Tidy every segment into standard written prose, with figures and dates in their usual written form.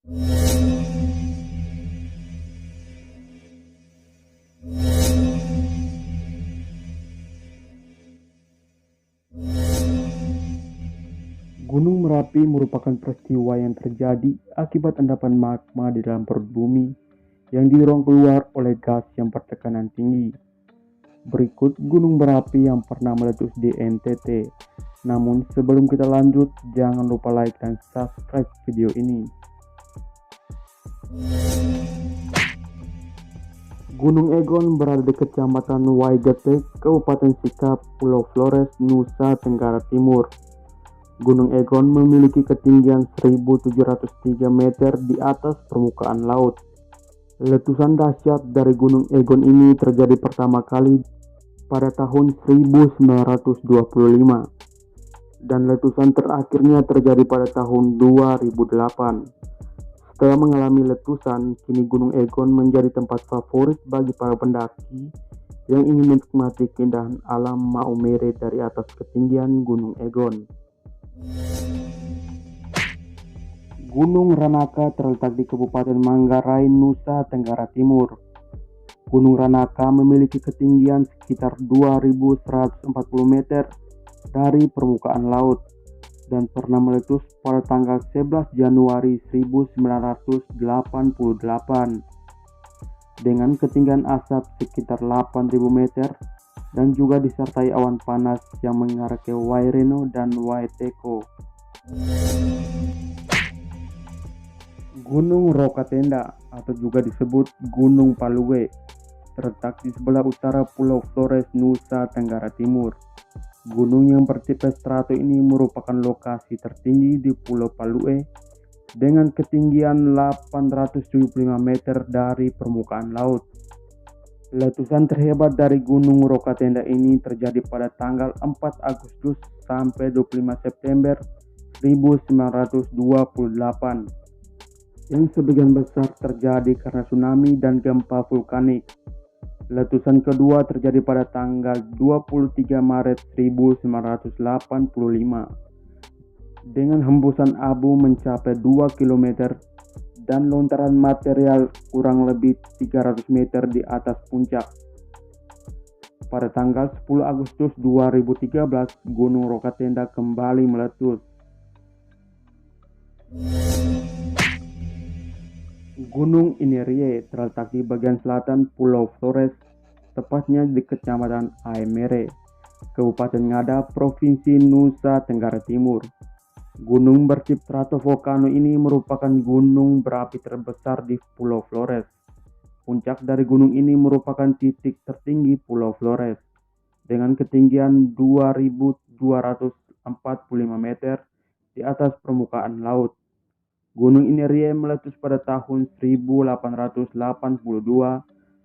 Gunung Merapi merupakan peristiwa yang terjadi akibat endapan magma di dalam perut bumi yang didorong keluar oleh gas yang bertekanan tinggi. Berikut gunung berapi yang pernah meletus di NTT. Namun sebelum kita lanjut, jangan lupa like dan subscribe video ini. Gunung Egon berada di Kecamatan Waigete, Kabupaten Sikap, Pulau Flores, Nusa Tenggara Timur. Gunung Egon memiliki ketinggian 1703 meter di atas permukaan laut. Letusan dahsyat dari Gunung Egon ini terjadi pertama kali pada tahun 1925 dan letusan terakhirnya terjadi pada tahun 2008. Setelah mengalami letusan, kini Gunung Egon menjadi tempat favorit bagi para pendaki yang ingin menikmati keindahan alam Maumere dari atas ketinggian Gunung Egon. Gunung Ranaka terletak di Kabupaten Manggarai, Nusa Tenggara Timur. Gunung Ranaka memiliki ketinggian sekitar 2.140 meter dari permukaan laut dan pernah meletus pada tanggal 11 Januari 1988 dengan ketinggian asap sekitar 8.000 meter dan juga disertai awan panas yang mengarah ke Waireno dan Waiteko. Gunung Rokatenda atau juga disebut Gunung Palue terletak di sebelah utara Pulau Flores, Nusa Tenggara Timur. Gunung yang bertipe strato ini merupakan lokasi tertinggi di Pulau Palue dengan ketinggian 875 meter dari permukaan laut. Letusan terhebat dari Gunung Rokatenda ini terjadi pada tanggal 4 Agustus sampai 25 September 1928 yang sebagian besar terjadi karena tsunami dan gempa vulkanik. Letusan kedua terjadi pada tanggal 23 Maret 1985 dengan hembusan abu mencapai 2 km dan lontaran material kurang lebih 300 meter di atas puncak. Pada tanggal 10 Agustus 2013, Gunung Rokatenda kembali meletus. Gunung Inerie terletak di bagian selatan Pulau Flores, tepatnya di Kecamatan Aemere, Kabupaten Ngada, Provinsi Nusa Tenggara Timur. Gunung bertipe stratovolcano ini merupakan gunung berapi terbesar di Pulau Flores. Puncak dari gunung ini merupakan titik tertinggi Pulau Flores dengan ketinggian 2.245 meter di atas permukaan laut. Gunung Inerie meletus pada tahun 1882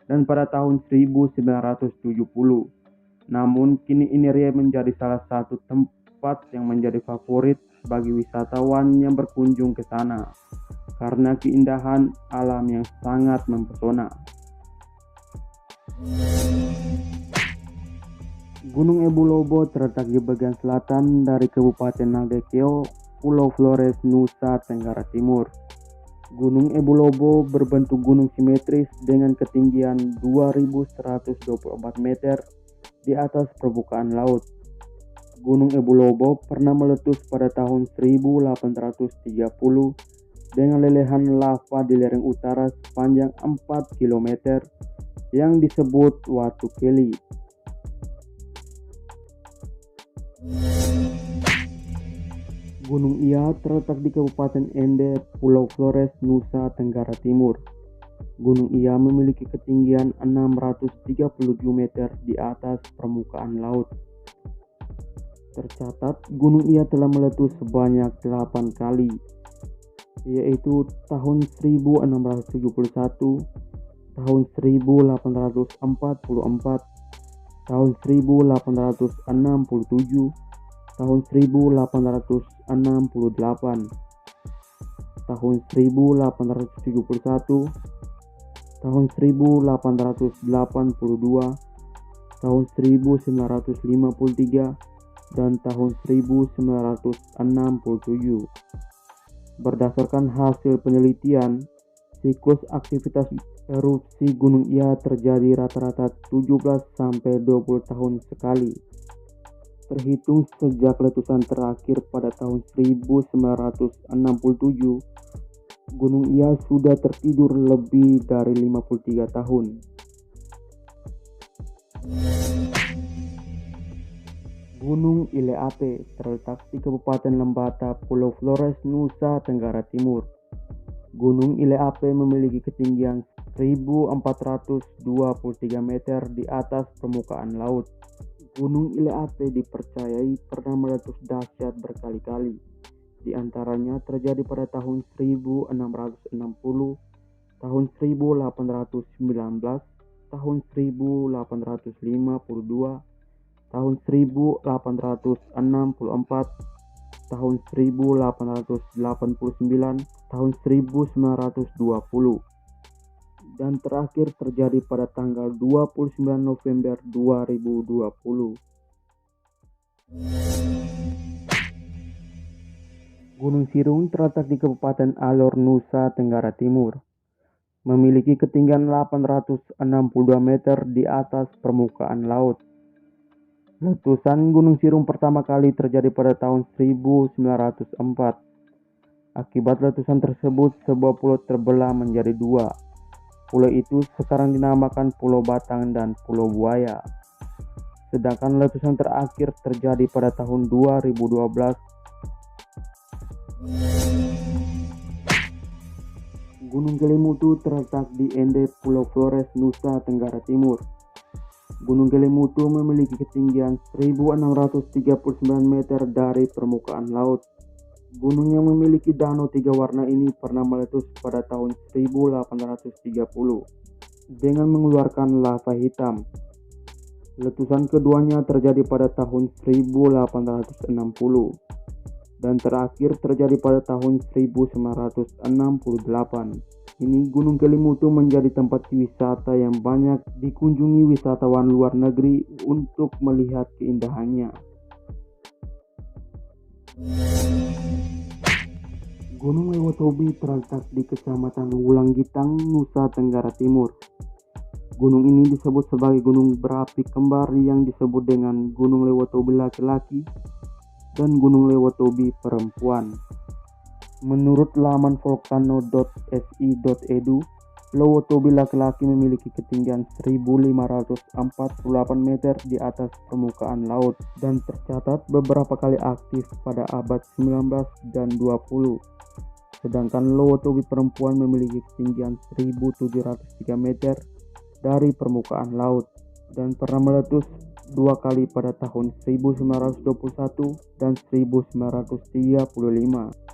dan pada tahun 1970. Namun kini Inerie menjadi salah satu tempat yang menjadi favorit bagi wisatawan yang berkunjung ke sana karena keindahan alam yang sangat mempesona. Gunung Ebu Lobo terletak di bagian selatan dari Kabupaten Nagekeo, Pulau Flores, Nusa Tenggara Timur. Gunung Ebu Lobo berbentuk gunung simetris dengan ketinggian 2.124 meter di atas permukaan laut. Gunung Ebu Lobo pernah meletus pada tahun 1830 dengan lelehan lava di lereng utara sepanjang 4 km yang disebut Watu Keli. Gunung Ia terletak di Kabupaten Ende, Pulau Flores, Nusa Tenggara Timur. Gunung Ia memiliki ketinggian 637 meter di atas permukaan laut. Tercatat, Gunung Ia telah meletus sebanyak 8 kali, yaitu tahun 1671, tahun 1844, tahun 1867, tahun 1868, tahun 1871, tahun 1882, tahun 1953, dan tahun 1967. Berdasarkan hasil penelitian, siklus aktivitas erupsi Gunung Ia terjadi rata-rata 17-20 tahun sekali. Terhitung sejak letusan terakhir pada tahun 1967, Gunung Ia sudah tertidur lebih dari 53 tahun. Gunung Ileape terletak di Kabupaten Lembata, Pulau Flores, Nusa Tenggara Timur. Gunung Ileape memiliki ketinggian 1.423 meter di atas permukaan laut. Gunung Ileape dipercayai pernah meletus dahsyat berkali-kali. Di antaranya terjadi pada tahun 1660, tahun 1819, tahun 1852, tahun 1864, tahun 1889, tahun 1920, dan terakhir terjadi pada tanggal 29 November 2020. Gunung Sirung terletak di Kabupaten Alor, Nusa Tenggara Timur. Memiliki ketinggian 862 meter di atas permukaan laut. Letusan Gunung Sirung pertama kali terjadi pada tahun 1904. Akibat letusan tersebut, sebuah pulau terbelah menjadi dua. Pulau itu sekarang dinamakan Pulau Batang dan Pulau Buaya. Sedangkan letusan terakhir terjadi pada tahun 2012. Gunung Kelimutu terletak di Ende, Pulau Flores, Nusa Tenggara Timur. Gunung Kelimutu memiliki ketinggian 1.639 meter dari permukaan laut. Gunung yang memiliki danau 3 warna ini pernah meletus pada tahun 1830 dengan mengeluarkan lava hitam. Letusan keduanya terjadi pada tahun 1860 dan terakhir terjadi pada tahun 1968. Ini Gunung Kelimutu menjadi tempat wisata yang banyak dikunjungi wisatawan luar negeri untuk melihat keindahannya. Gunung Lewotobi terletak di Kecamatan Wulanggitang, Nusa Tenggara Timur. Gunung ini disebut sebagai gunung berapi kembar yang disebut dengan Gunung Lewotobi laki-laki dan Gunung Lewotobi perempuan. Menurut laman volcano.si.edu, Lewotobi laki-laki memiliki ketinggian 1.548 meter di atas permukaan laut dan tercatat beberapa kali aktif pada abad 19 dan 20. Sedangkan Lewotobi perempuan memiliki ketinggian 1.703 meter dari permukaan laut dan pernah meletus 2 kali pada tahun 1921 dan 1935.